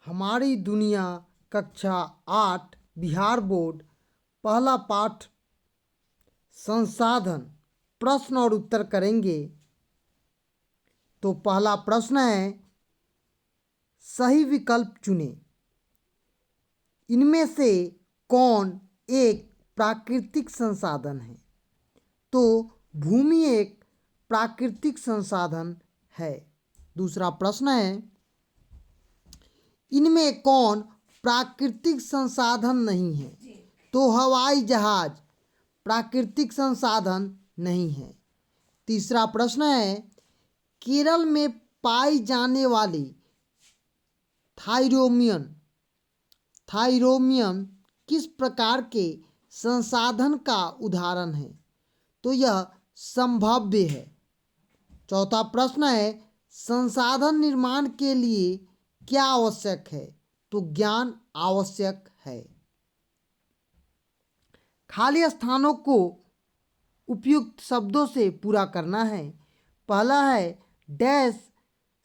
हमारी दुनिया कक्षा 8 बिहार बोर्ड। पहला पाठ संसाधन। प्रश्न और उत्तर करेंगे। तो पहला प्रश्न है, सही विकल्प चुनें। इनमें से कौन एक प्राकृतिक संसाधन है? तो भूमि एक प्राकृतिक संसाधन है। दूसरा प्रश्न है, इनमें कौन प्राकृतिक संसाधन नहीं है? तो हवाई जहाज प्राकृतिक संसाधन नहीं है। तीसरा प्रश्न है, केरल में पाई जाने वाली थाइरोमियन किस प्रकार के संसाधन का उदाहरण है? तो यह संभाव्य है। चौथा प्रश्न है, संसाधन निर्माण के लिए क्या आवश्यक है? तो ज्ञान आवश्यक है। खाली स्थानों को उपयुक्त शब्दों से पूरा करना है। पहला है, डैश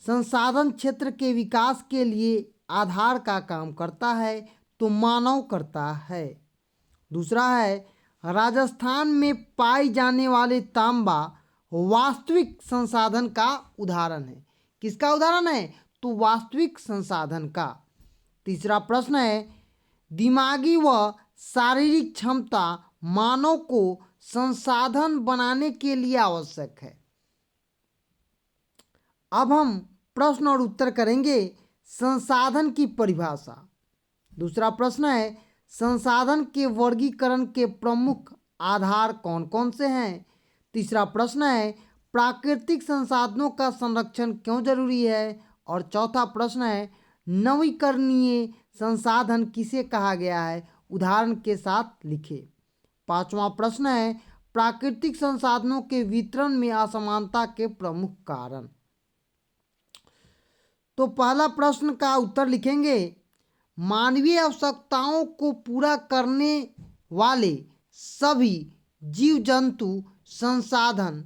संसाधन क्षेत्र के विकास के लिए आधार का काम करता है। तो मानव करता है। दूसरा है, राजस्थान में पाई जाने वाले तांबा वास्तविक संसाधन का उदाहरण है। किसका उदाहरण है? तो वास्तविक संसाधन का। तीसरा प्रश्न है, दिमागी व शारीरिक क्षमता मानव को संसाधन बनाने के लिए आवश्यक है। अब हम प्रश्न और उत्तर करेंगे। संसाधन की परिभाषा। दूसरा प्रश्न है, संसाधन के वर्गीकरण के प्रमुख आधार कौन कौन से हैं? तीसरा प्रश्न है, प्राकृतिक संसाधनों का संरक्षण क्यों जरूरी है? और चौथा प्रश्न है, नवीकरणीय संसाधन किसे कहा गया है? उदाहरण के साथ लिखे। पांचवा प्रश्न है, प्राकृतिक संसाधनों के वितरण में असमानता के प्रमुख कारण। तो पहला प्रश्न का उत्तर लिखेंगे, मानवीय आवश्यकताओं को पूरा करने वाले सभी जीव जंतु संसाधन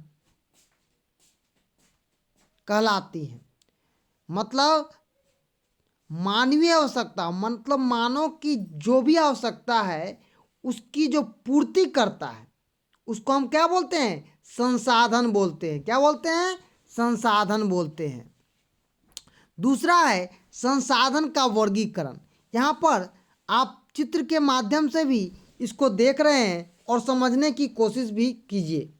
कहलाती हैं। मतलब मानवीय आवश्यकता मतलब मानव की जो भी आवश्यकता है उसकी जो पूर्ति करता है उसको हम क्या बोलते हैं? संसाधन बोलते हैं। क्या बोलते हैं? संसाधन बोलते हैं। दूसरा है संसाधन का वर्गीकरण। यहाँ पर आप चित्र के माध्यम से भी इसको देख रहे हैं और समझने की कोशिश भी कीजिए।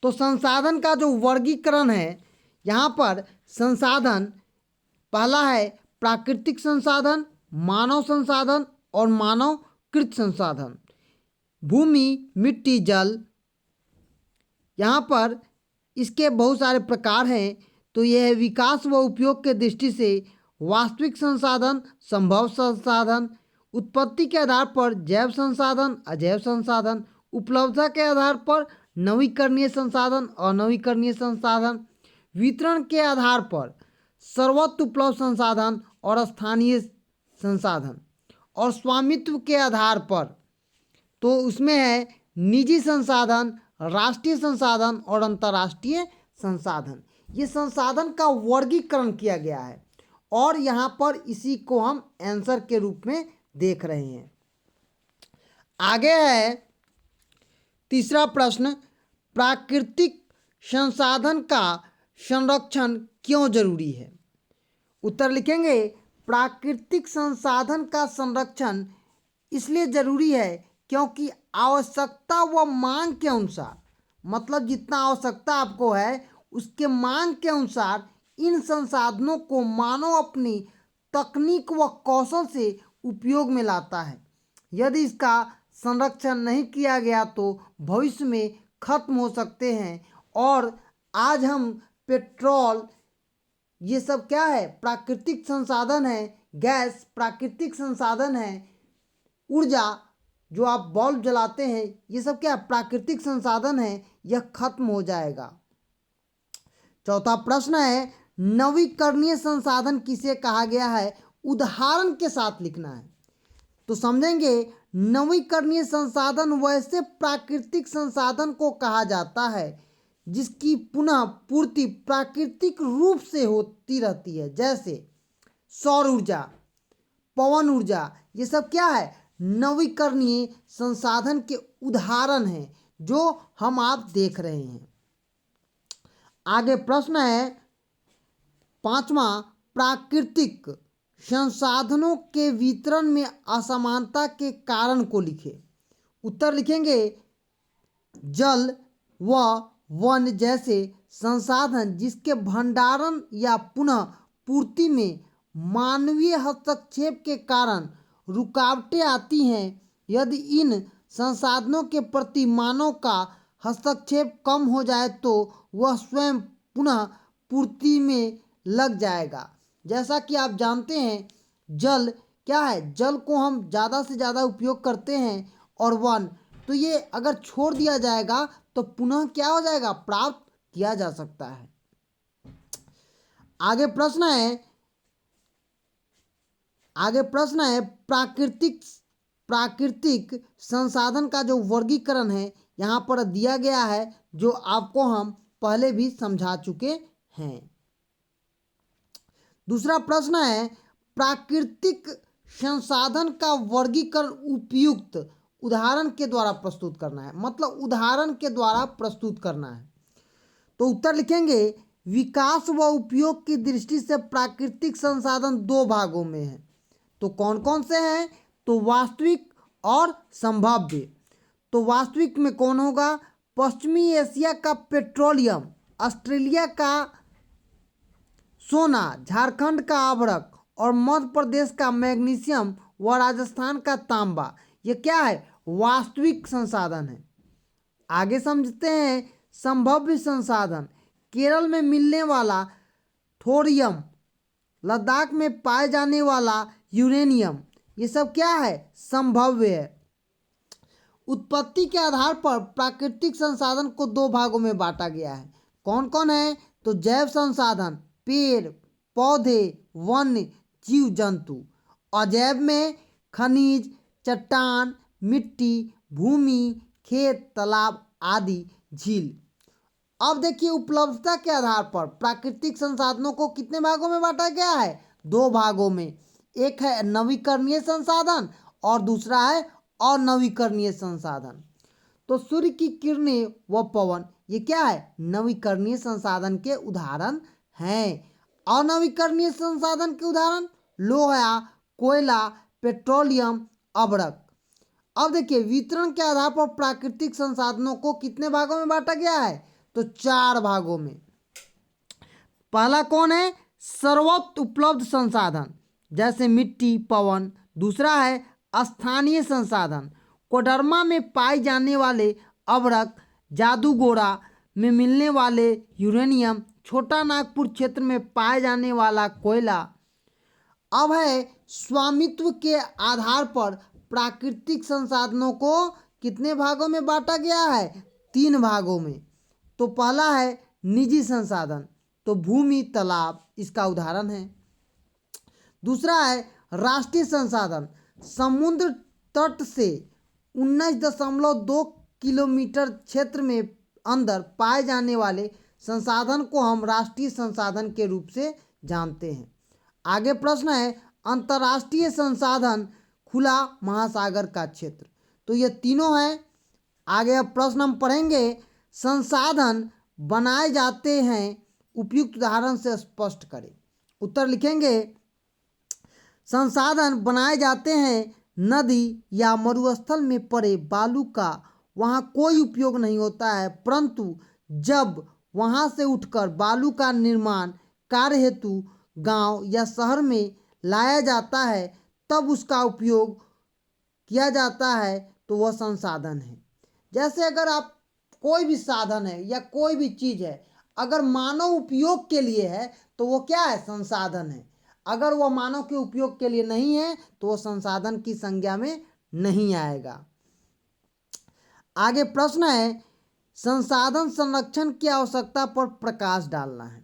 तो संसाधन का जो वर्गीकरण है, यहाँ पर संसाधन पहला है प्राकृतिक संसाधन, मानव संसाधन और मानवकृत संसाधन। भूमि, मिट्टी, जल, यहाँ पर इसके बहुत सारे प्रकार हैं। तो यह विकास व उपयोग के दृष्टि से वास्तविक संसाधन, संभव संसाधन, उत्पत्ति के आधार पर जैव संसाधन, अजैव संसाधन, उपलब्धता के आधार पर नवीकरणीय संसाधन, अनवीकरणीय संसाधन, वितरण के आधार पर सर्वत्र उपलब्ध संसाधन और स्थानीय संसाधन, और स्वामित्व के आधार पर तो उसमें है निजी संसाधन, राष्ट्रीय संसाधन और अंतर्राष्ट्रीय संसाधन। ये संसाधन का वर्गीकरण किया गया है और यहाँ पर इसी को हम आंसर के रूप में देख रहे हैं। आगे है तीसरा प्रश्न, प्राकृतिक संसाधन का संरक्षण क्यों जरूरी है? उत्तर लिखेंगे, प्राकृतिक संसाधन का संरक्षण इसलिए जरूरी है क्योंकि आवश्यकता व मांग के अनुसार, मतलब जितना आवश्यकता आपको है उसके मांग के अनुसार इन संसाधनों को मानव अपनी तकनीक व कौशल से उपयोग में लाता है। यदि इसका संरक्षण नहीं किया गया तो भविष्य में खत्म हो सकते हैं। और आज हम पेट्रोल, ये सब क्या है? प्राकृतिक संसाधन है। गैस प्राकृतिक संसाधन है। ऊर्जा जो आप बल्ब जलाते हैं, ये सब क्या? प्राकृतिक संसाधन है। यह खत्म हो जाएगा। चौथा प्रश्न है, नवीकरणीय संसाधन किसे कहा गया है? उदाहरण के साथ लिखना है। तो समझेंगे, नवीकरणीय संसाधन वैसे प्राकृतिक संसाधन को कहा जाता है जिसकी पुनः पूर्ति प्राकृतिक रूप से होती रहती है। जैसे सौर ऊर्जा, पवन ऊर्जा, ये सब क्या है? नवीकरणीय संसाधन के उदाहरण हैं जो हम आप देख रहे हैं। आगे प्रश्न है 5वां, प्राकृतिक संसाधनों के वितरण में असमानता के कारण को लिखे। उत्तर लिखेंगे जल व वन जैसे संसाधन जिसके भंडारण या पुनः पूर्ति में मानवीय हस्तक्षेप के कारण रुकावटें आती हैं। यदि इन संसाधनों के प्रति मानव का हस्तक्षेप कम हो जाए तो वह स्वयं पुनः पूर्ति में लग जाएगा। जैसा कि आप जानते हैं जल क्या है? जल को हम ज़्यादा से ज़्यादा उपयोग करते हैं, और वन तो ये अगर छोड़ दिया जाएगा तो पुनः क्या हो जाएगा? प्राप्त किया जा सकता है। आगे प्रश्न है प्राकृतिक संसाधन का जो वर्गीकरण है यहाँ पर दिया गया है, जो आपको हम पहले भी समझा चुके हैं। दूसरा प्रश्न है प्राकृतिक संसाधन का वर्गीकरण उपयुक्त उदाहरण के द्वारा प्रस्तुत करना है, मतलब उदाहरण के द्वारा प्रस्तुत करना है। तो उत्तर लिखेंगे विकास व उपयोग की दृष्टि से प्राकृतिक संसाधन दो भागों में है। तो कौन कौन से हैं? तो वास्तविक और संभाव्य। तो वास्तविक में कौन होगा? पश्चिमी एशिया का पेट्रोलियम, ऑस्ट्रेलिया का सोना, झारखंड का अभ्रक और मध्य प्रदेश का मैग्नीशियम व राजस्थान का तांबा, ये क्या है? वास्तविक संसाधन है। आगे समझते हैं संभाव्य संसाधन। केरल में मिलने वाला थोरियम, लद्दाख में पाए जाने वाला यूरेनियम, ये सब क्या है? संभाव्य है। उत्पत्ति के आधार पर प्राकृतिक संसाधन को दो भागों में बांटा गया है। कौन कौन है? तो जैव संसाधन, पेड़ पौधे, वन्य जीव जंतु। अजैव में खनिज, चट्टान, मिट्टी, भूमि, खेत, तालाब आदि, झील। अब देखिए उपलब्धता के आधार पर प्राकृतिक संसाधनों को कितने भागों में बांटा गया है? दो भागों में। एक है नवीकरणीय संसाधन और दूसरा है अनवीकरणीय संसाधन। तो सूर्य की किरणें व पवन, ये क्या है? नवीकरणीय संसाधन के उदाहरण हैं। अनवीकरणीय संसाधन के उदाहरण लोहा, कोयला, पेट्रोलियम, अभ्रक। अब देखिए वितरण के आधार पर प्राकृतिक संसाधनों को कितने भागों में बांटा गया है? तो 4 भागों में। पहला कौन है? सर्वत्र उपलब्ध संसाधन जैसे मिट्टी, पवन। दूसरा है स्थानीय संसाधन, कोडरमा में पाए जाने वाले अभ्रक, जादूगोड़ा में मिलने वाले यूरेनियम, छोटा नागपुर क्षेत्र में पाए जाने वाला कोयला। अब है स्वामित्व के आधार पर प्राकृतिक संसाधनों को कितने भागों में बांटा गया है? 3 भागों में। तो पहला है निजी संसाधन, तो भूमि, तालाब इसका उदाहरण है। दूसरा है राष्ट्रीय संसाधन, समुद्र तट से 19.2 किलोमीटर क्षेत्र में अंदर पाए जाने वाले संसाधन को हम राष्ट्रीय संसाधन के रूप से जानते हैं। आगे प्रश्न है अंतर्राष्ट्रीय संसाधन, खुला महासागर का क्षेत्र। तो ये तीनों हैं। आगे अब प्रश्न हम पढ़ेंगे संसाधन बनाए जाते हैं उपयुक्त उदाहरण से स्पष्ट करें। उत्तर लिखेंगे संसाधन बनाए जाते हैं नदी या मरुस्थल में पड़े बालू का वहाँ कोई उपयोग नहीं होता है, परंतु जब वहाँ से उठकर बालू का निर्माण कार्य हेतु गांव या शहर में लाया जाता है तब उसका उपयोग किया जाता है, तो वह संसाधन है। जैसे अगर आप कोई भी साधन है या कोई भी चीज़ है, अगर मानव उपयोग के लिए है तो वो क्या है? संसाधन है। अगर वह मानव के उपयोग के लिए नहीं है तो वह संसाधन की संज्ञा में नहीं आएगा। आगे प्रश्न है संसाधन संरक्षण की आवश्यकता पर प्रकाश डालना है।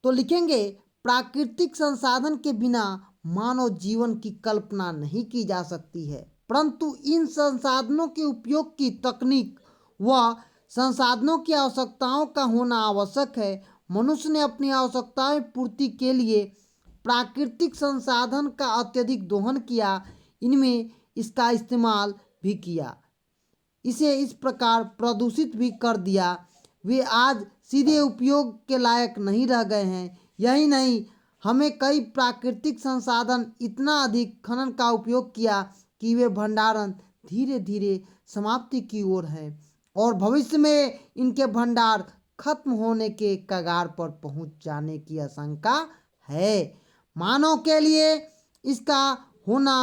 तो लिखेंगे प्राकृतिक संसाधन के बिना मानव जीवन की कल्पना नहीं की जा सकती है, परंतु इन संसाधनों के उपयोग की तकनीक व संसाधनों की आवश्यकताओं का होना आवश्यक है। मनुष्य ने अपनी आवश्यकताएं पूर्ति के लिए प्राकृतिक संसाधन का अत्यधिक दोहन किया, इनमें इसका इस्तेमाल भी किया, इसे इस प्रकार प्रदूषित भी कर दिया, वे आज सीधे उपयोग के लायक नहीं रह गए हैं। यही नहीं, हमें कई प्राकृतिक संसाधन इतना अधिक खनन का उपयोग किया कि वे भंडारण धीरे धीरे समाप्ति की ओर है और भविष्य में इनके भंडार खत्म होने के कगार पर पहुंच जाने की आशंका है। मानव के लिए इसका होना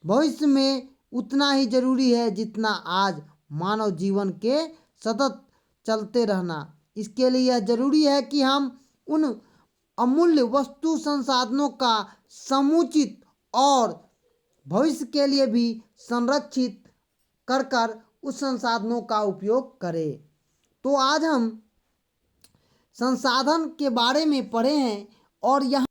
भविष्य में उतना ही जरूरी है जितना आज मानव जीवन के सतत चलते रहना। इसके लिए यह जरूरी है कि हम उन अमूल्य वस्तु संसाधनों का समुचित और भविष्य के लिए भी संरक्षित कर कर उस संसाधनों का उपयोग करें। तो आज हम संसाधन के बारे में पढ़े हैं और यहाँ